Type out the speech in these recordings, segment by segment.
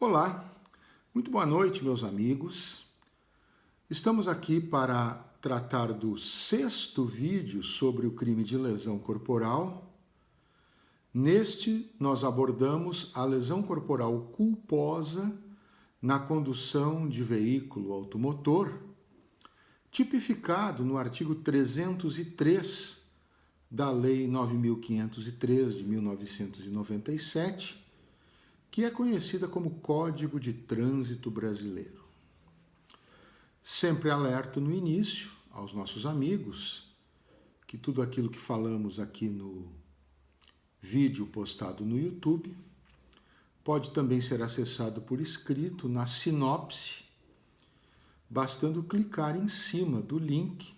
Olá, muito boa noite, meus amigos. Estamos aqui para tratar do sexto vídeo sobre o crime de lesão corporal. Neste, nós abordamos a lesão corporal culposa na condução de veículo automotor, tipificado no artigo 303 da Lei 9.503 de 1997, que é conhecida como Código de Trânsito Brasileiro. Sempre alerto no início aos nossos amigos que tudo aquilo que falamos aqui no vídeo postado no YouTube pode também ser acessado por escrito na sinopse, bastando clicar em cima do link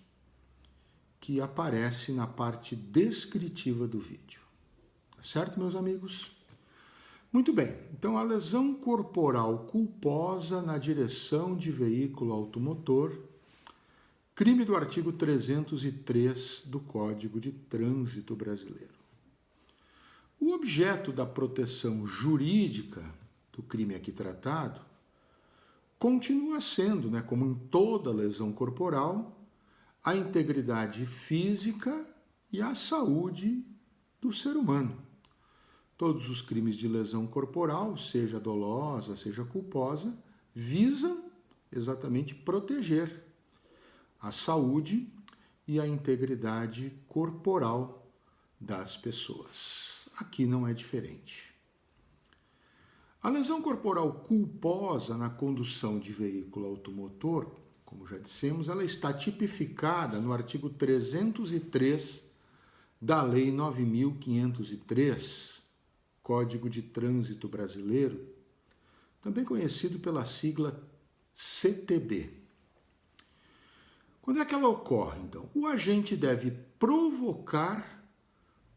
que aparece na parte descritiva do vídeo. Tá certo, meus amigos? Muito bem, então a lesão corporal culposa na direção de veículo automotor, crime do artigo 303 do Código de Trânsito Brasileiro. O objeto da proteção jurídica do crime aqui tratado continua sendo, como em toda lesão corporal, a integridade física e a saúde do ser humano. Todos os crimes de lesão corporal, seja dolosa, seja culposa, visam exatamente proteger a saúde e a integridade corporal das pessoas. Aqui não é diferente. A lesão corporal culposa na condução de veículo automotor, como já dissemos, ela está tipificada no artigo 303 da Lei 9.503, Código de Trânsito Brasileiro, também conhecido pela sigla CTB. Quando é que ela ocorre, então? O agente deve provocar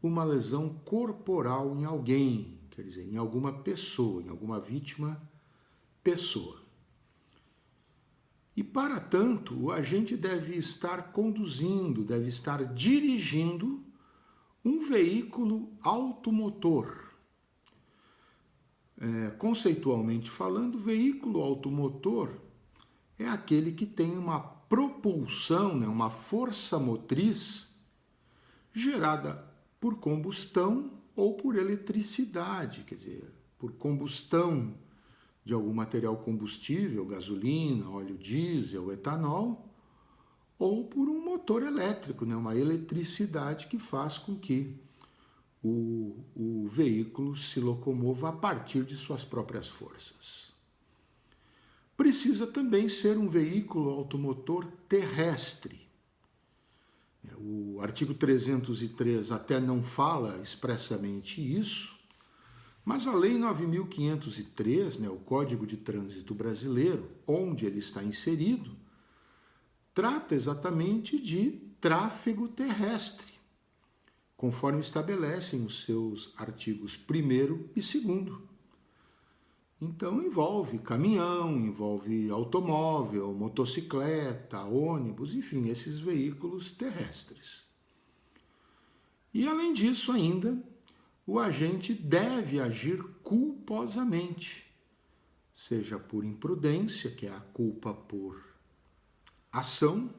uma lesão corporal em alguém, quer dizer, em alguma pessoa, em alguma vítima pessoa. E, para tanto, o agente deve estar conduzindo, deve estar dirigindo um veículo automotor. Conceitualmente falando, veículo automotor é aquele que tem uma propulsão, uma força motriz gerada por combustão ou por eletricidade, quer dizer, por combustão de algum material combustível, gasolina, óleo diesel, etanol, ou por um motor elétrico, uma eletricidade que faz com que o veículo se locomova a partir de suas próprias forças. Precisa também ser um veículo automotor terrestre. O artigo 303 até não fala expressamente isso, mas a Lei 9.503, o Código de Trânsito Brasileiro, onde ele está inserido, trata exatamente de tráfego terrestre, conforme estabelecem os seus artigos 1º e 2º. Então, envolve caminhão, envolve automóvel, motocicleta, ônibus, enfim, esses veículos terrestres. E, além disso, ainda, o agente deve agir culposamente, seja por imprudência, que é a culpa por ação,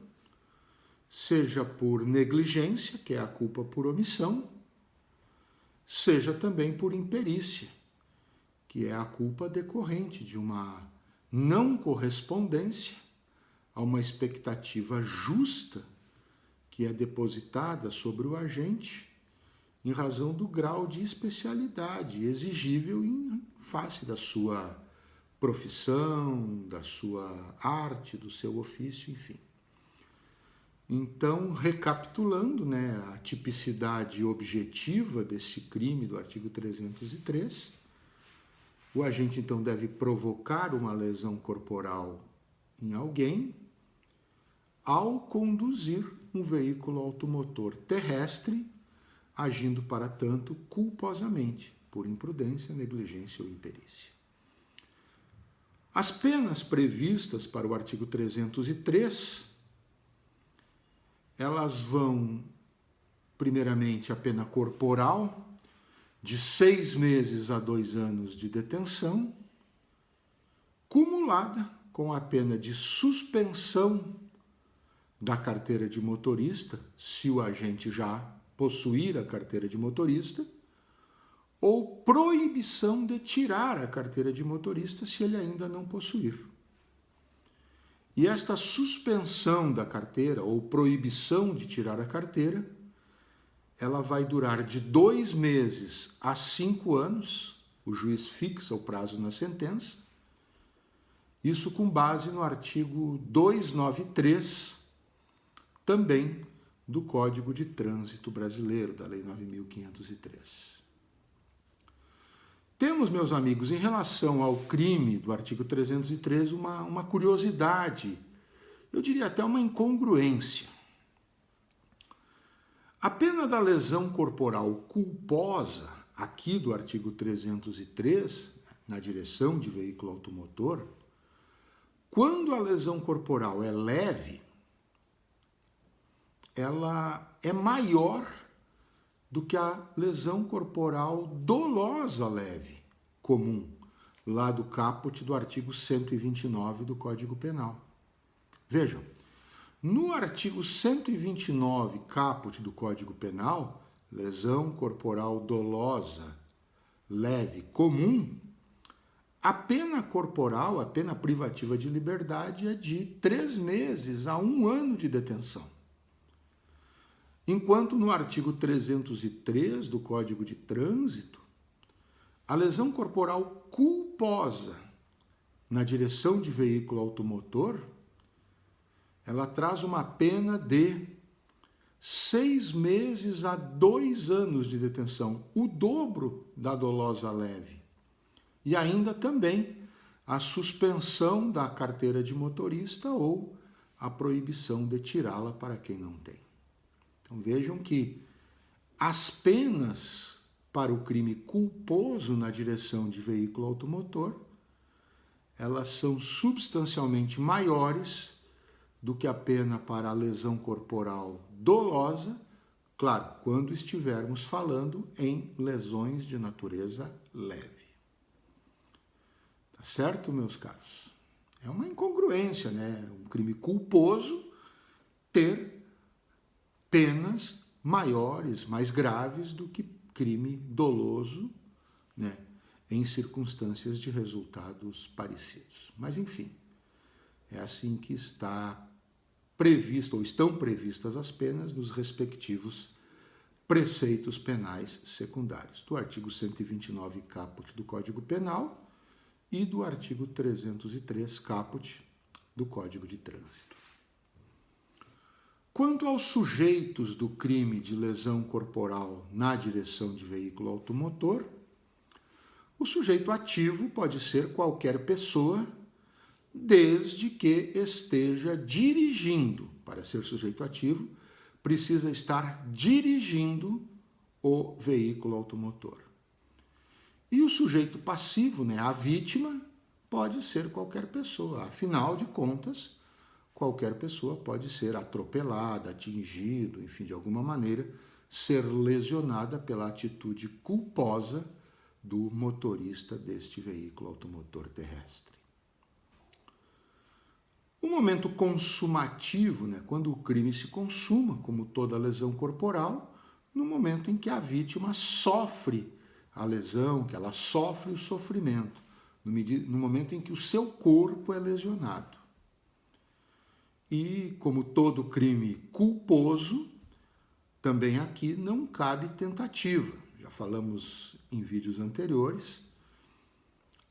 seja por negligência, que é a culpa por omissão, seja também por imperícia, que é a culpa decorrente de uma não correspondência a uma expectativa justa que é depositada sobre o agente em razão do grau de especialidade exigível em face da sua profissão, da sua arte, do seu ofício, enfim. Então, recapitulando a tipicidade objetiva desse crime do artigo 303, o agente então deve provocar uma lesão corporal em alguém ao conduzir um veículo automotor terrestre, agindo para tanto culposamente, por imprudência, negligência ou imperícia. As penas previstas para o artigo 303, elas vão, primeiramente, a pena corporal, de 6 meses a 2 anos de detenção, cumulada com a pena de suspensão da carteira de motorista, se o agente já possuir a carteira de motorista, ou proibição de tirar a carteira de motorista se ele ainda não possuir. E esta suspensão da carteira ou proibição de tirar a carteira, ela vai durar de 2 meses a 5 anos, o juiz fixa o prazo na sentença, isso com base no artigo 293, também do Código de Trânsito Brasileiro, da Lei 9.503. Temos, meus amigos, em relação ao crime do artigo 303, uma curiosidade, eu diria até uma incongruência. A pena da lesão corporal culposa, aqui do artigo 303, na direção de veículo automotor, quando a lesão corporal é leve, ela é maior do que a lesão corporal dolosa leve, comum, lá do caput do artigo 129 do Código Penal. Vejam, no artigo 129, caput do Código Penal, lesão corporal dolosa leve, comum, a pena corporal, a pena privativa de liberdade é de 3 meses a 1 ano de detenção. Enquanto no artigo 303 do Código de Trânsito, a lesão corporal culposa na direção de veículo automotor, ela traz uma pena de 6 meses a 2 anos de detenção, o dobro da dolosa leve. E ainda também a suspensão da carteira de motorista ou a proibição de tirá-la para quem não tem. Então vejam que as penas para o crime culposo na direção de veículo automotor, elas são substancialmente maiores do que a pena para a lesão corporal dolosa, claro, quando estivermos falando em lesões de natureza leve. Tá certo, meus caros? É uma incongruência, né? Um crime culposo ter penas maiores, mais graves do que crime doloso, né? Em circunstâncias de resultados parecidos. Mas, enfim, é assim que está previsto, ou estão previstas as penas nos respectivos preceitos penais secundários, do artigo 129, caput do Código Penal, e do artigo 303, caput, do Código de Trânsito. Quanto aos sujeitos do crime de lesão corporal na direção de veículo automotor, o sujeito ativo pode ser qualquer pessoa, desde que esteja dirigindo. Para ser sujeito ativo, precisa estar dirigindo o veículo automotor. E o sujeito passivo, né, a vítima, pode ser qualquer pessoa. Afinal de contas, qualquer pessoa pode ser atropelada, atingido, enfim, de alguma maneira, ser lesionada pela atitude culposa do motorista deste veículo automotor terrestre. O momento consumativo, né, quando o crime se consuma, como toda lesão corporal, no momento em que a vítima sofre a lesão, que ela sofre o sofrimento, no momento em que o seu corpo é lesionado. E, como todo crime culposo, também aqui não cabe tentativa. Já falamos em vídeos anteriores,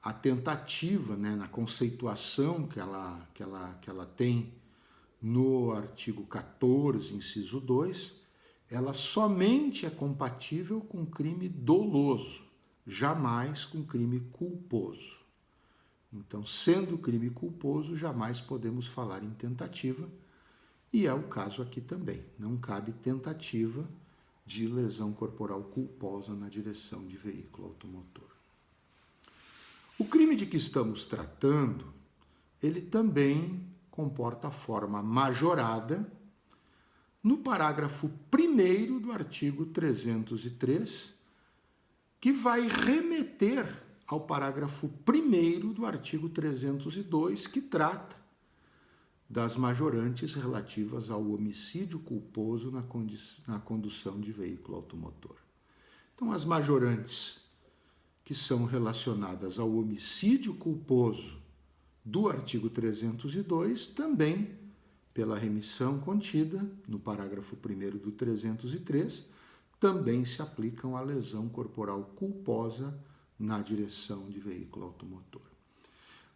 a tentativa, né, na conceituação que ela tem no artigo 14, inciso 2, ela somente é compatível com crime doloso, jamais com crime culposo. Então, sendo crime culposo, jamais podemos falar em tentativa, e é o caso aqui também. Não cabe tentativa de lesão corporal culposa na direção de veículo automotor. O crime de que estamos tratando, ele também comporta a forma majorada no parágrafo 1º do artigo 303, que vai remeter ao parágrafo 1º do artigo 302, que trata das majorantes relativas ao homicídio culposo na condução de veículo automotor. Então, as majorantes que são relacionadas ao homicídio culposo do artigo 302, também, pela remissão contida no parágrafo 1º do 303, também se aplicam à lesão corporal culposa na direção de veículo automotor.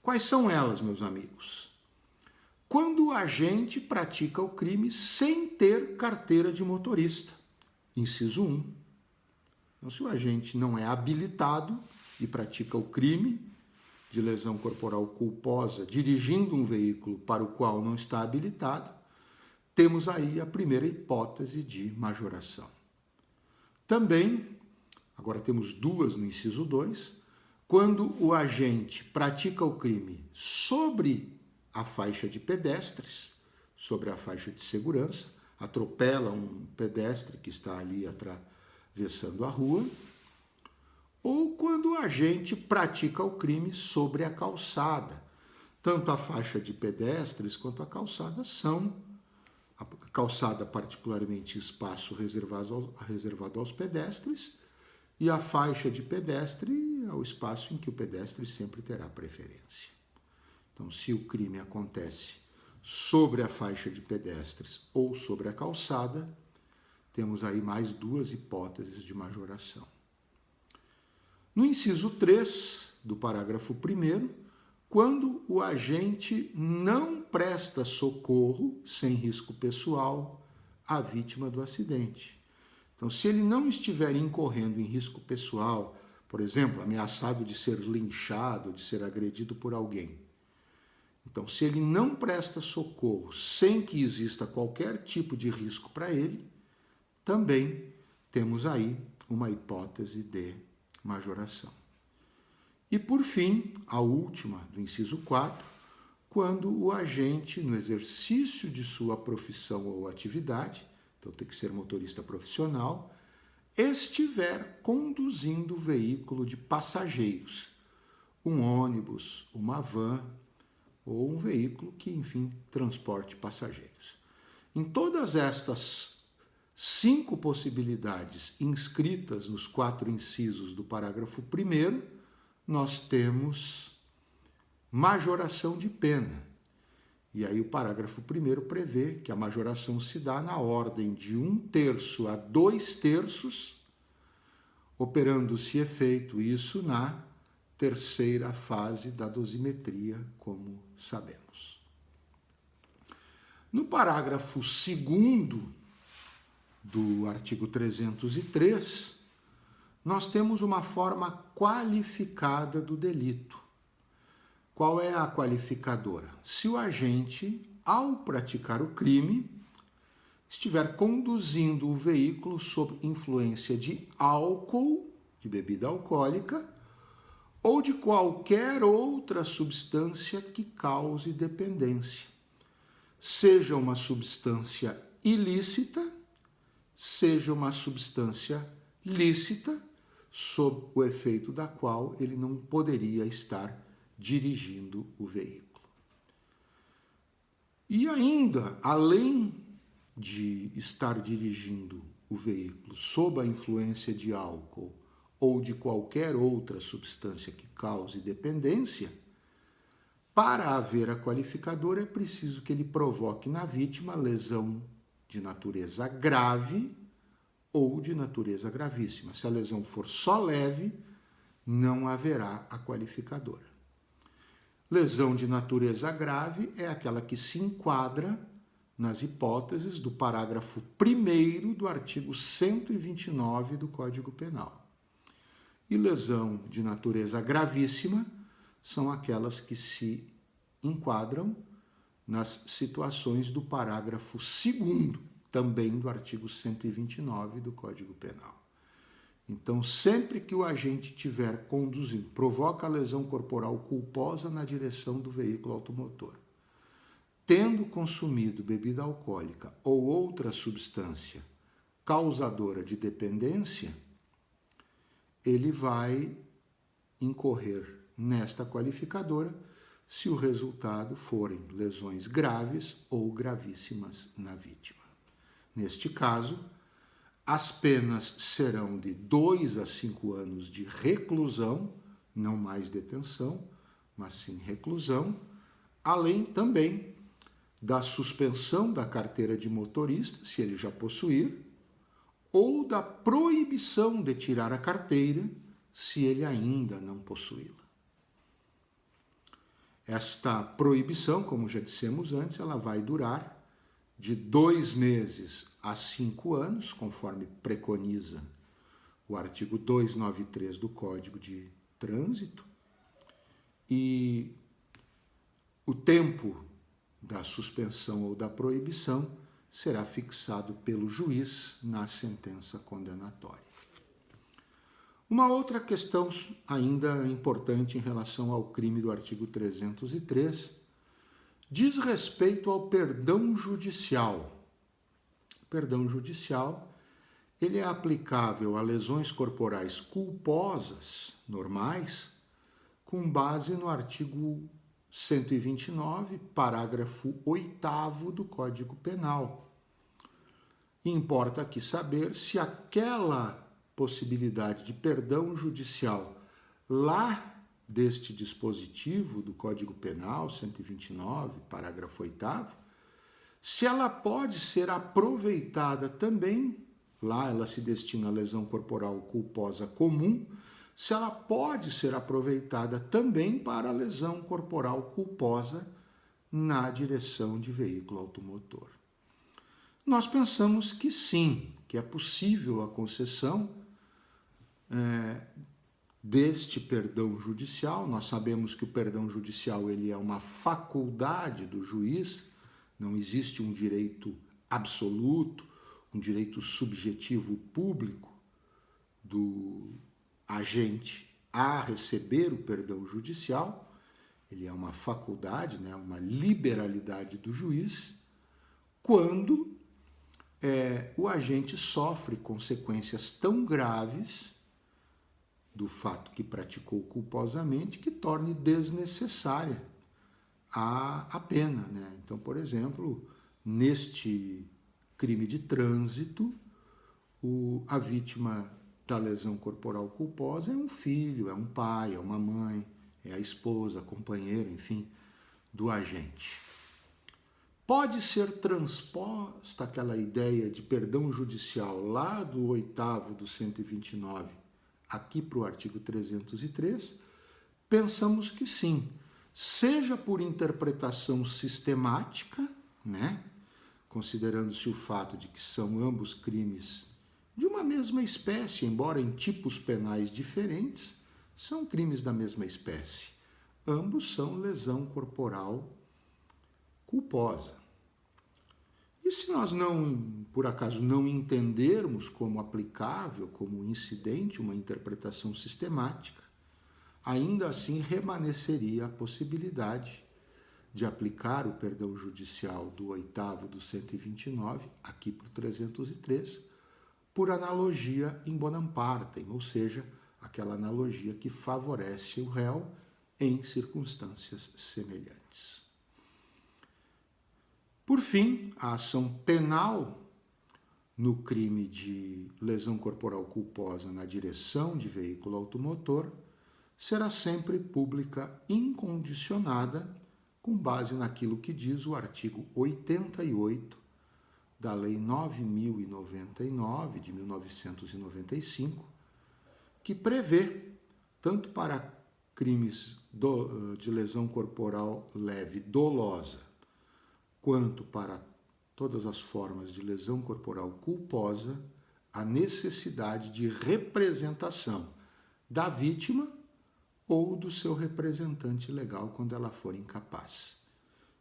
Quais são elas, meus amigos? Quando o agente pratica o crime sem ter carteira de motorista, inciso 1. Então, se o agente não é habilitado e pratica o crime de lesão corporal culposa dirigindo um veículo para o qual não está habilitado, temos aí a primeira hipótese de majoração. Também, agora temos duas no inciso 2, quando o agente pratica o crime sobre a faixa de pedestres, sobre a faixa de segurança, atropela um pedestre que está ali atravessando a rua, ou quando o agente pratica o crime sobre a calçada. Tanto a faixa de pedestres quanto a calçada são, a calçada particularmente espaço reservado aos pedestres, e a faixa de pedestre é o espaço em que o pedestre sempre terá preferência. Então, se o crime acontece sobre a faixa de pedestres ou sobre a calçada, temos aí mais duas hipóteses de majoração. No inciso 3 do parágrafo 1º, quando o agente não presta socorro sem risco pessoal à vítima do acidente. Então, se ele não estiver incorrendo em risco pessoal, por exemplo, ameaçado de ser linchado, de ser agredido por alguém, então, se ele não presta socorro sem que exista qualquer tipo de risco para ele, também temos aí uma hipótese de majoração. E, por fim, a última, do inciso 4, quando o agente, no exercício de sua profissão ou atividade, então tem que ser motorista profissional, estiver conduzindo veículo de passageiros, um ônibus, uma van, ou um veículo que, enfim, transporte passageiros. Em todas estas 5 possibilidades inscritas nos 4 incisos do parágrafo 1º, nós temos majoração de pena. E aí o parágrafo 1º prevê que a majoração se dá na ordem de 1/3 a 2/3, operando-se efeito isso na terceira fase da dosimetria, como sabemos. No parágrafo 2º do artigo 303, nós temos uma forma qualificada do delito. Qual é a qualificadora? Se o agente, ao praticar o crime, estiver conduzindo o veículo sob influência de álcool, de bebida alcoólica, ou de qualquer outra substância que cause dependência, seja uma substância ilícita, seja uma substância lícita, sob o efeito da qual ele não poderia estar dirigindo o veículo. E ainda, além de estar dirigindo o veículo sob a influência de álcool ou de qualquer outra substância que cause dependência, para haver a qualificadora é preciso que ele provoque na vítima lesão de natureza grave ou de natureza gravíssima. Se a lesão for só leve, não haverá a qualificadora. Lesão de natureza grave é aquela que se enquadra nas hipóteses do parágrafo 1º do artigo 129 do Código Penal. E lesão de natureza gravíssima são aquelas que se enquadram nas situações do parágrafo 2º, também do artigo 129 do Código Penal. Então, sempre que o agente estiver conduzindo, provoca a lesão corporal culposa na direção do veículo automotor, tendo consumido bebida alcoólica ou outra substância causadora de dependência, ele vai incorrer nesta qualificadora se o resultado forem lesões graves ou gravíssimas na vítima. Neste caso, as penas serão de 2 a 5 anos de reclusão, não mais detenção, mas sim reclusão, além também da suspensão da carteira de motorista, se ele já possuir, ou da proibição de tirar a carteira, se ele ainda não possuí-la. Esta proibição, como já dissemos antes, ela vai durar de 2 meses a 5 anos, conforme preconiza o artigo 293 do Código de Trânsito, e o tempo da suspensão ou da proibição será fixado pelo juiz na sentença condenatória. Uma outra questão ainda importante em relação ao crime do artigo 303 diz respeito ao perdão judicial. O perdão judicial, ele é aplicável a lesões corporais culposas, normais, com base no artigo 129, parágrafo 8º do Código Penal. E importa aqui saber se aquela possibilidade de perdão judicial lá deste dispositivo do Código Penal, 129, parágrafo 8º, se ela pode ser aproveitada também, lá ela se destina à lesão corporal culposa comum, se ela pode ser aproveitada também para a lesão corporal culposa na direção de veículo automotor. Nós pensamos que sim, que é possível a concessão deste perdão judicial. Nós sabemos que o perdão judicial ele é uma faculdade do juiz, não existe um direito absoluto, um direito subjetivo público do agente a receber o perdão judicial. Ele é uma faculdade, né, uma liberalidade do juiz, quando o agente sofre consequências tão graves do fato que praticou culposamente que torne desnecessária a pena, né? Então, por exemplo, neste crime de trânsito, a vítima da lesão corporal culposa é um filho, é um pai, é uma mãe, é a esposa, a companheira, enfim, do agente. Pode ser transposta aquela ideia de perdão judicial lá do 8º do 129 aqui para o artigo 303? Pensamos que sim, seja por interpretação sistemática, né? Considerando-se o fato de que são ambos crimes de uma mesma espécie, embora em tipos penais diferentes, são crimes da mesma espécie. Ambos são lesão corporal culposa. E se nós não, por acaso, não entendermos como aplicável, como incidente, uma interpretação sistemática, ainda assim remanesceria a possibilidade de aplicar o perdão judicial do 8º do 129, aqui para o 303, por analogia in bonam partem, ou seja, aquela analogia que favorece o réu em circunstâncias semelhantes. Por fim, a ação penal no crime de lesão corporal culposa na direção de veículo automotor será sempre pública incondicionada, com base naquilo que diz o artigo 88 da Lei 9.099, de 1995, que prevê, tanto para crimes de lesão corporal leve dolosa, quanto para todas as formas de lesão corporal culposa, a necessidade de representação da vítima ou do seu representante legal quando ela for incapaz.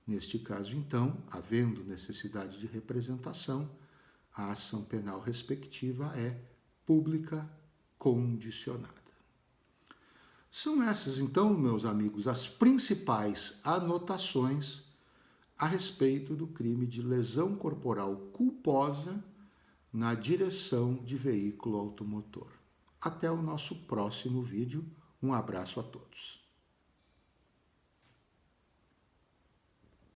Neste caso, então, havendo necessidade de representação, a ação penal respectiva é pública condicionada. São essas, então, meus amigos, as principais anotações a respeito do crime de lesão corporal culposa na direção de veículo automotor. Até o nosso próximo vídeo. Um abraço a todos.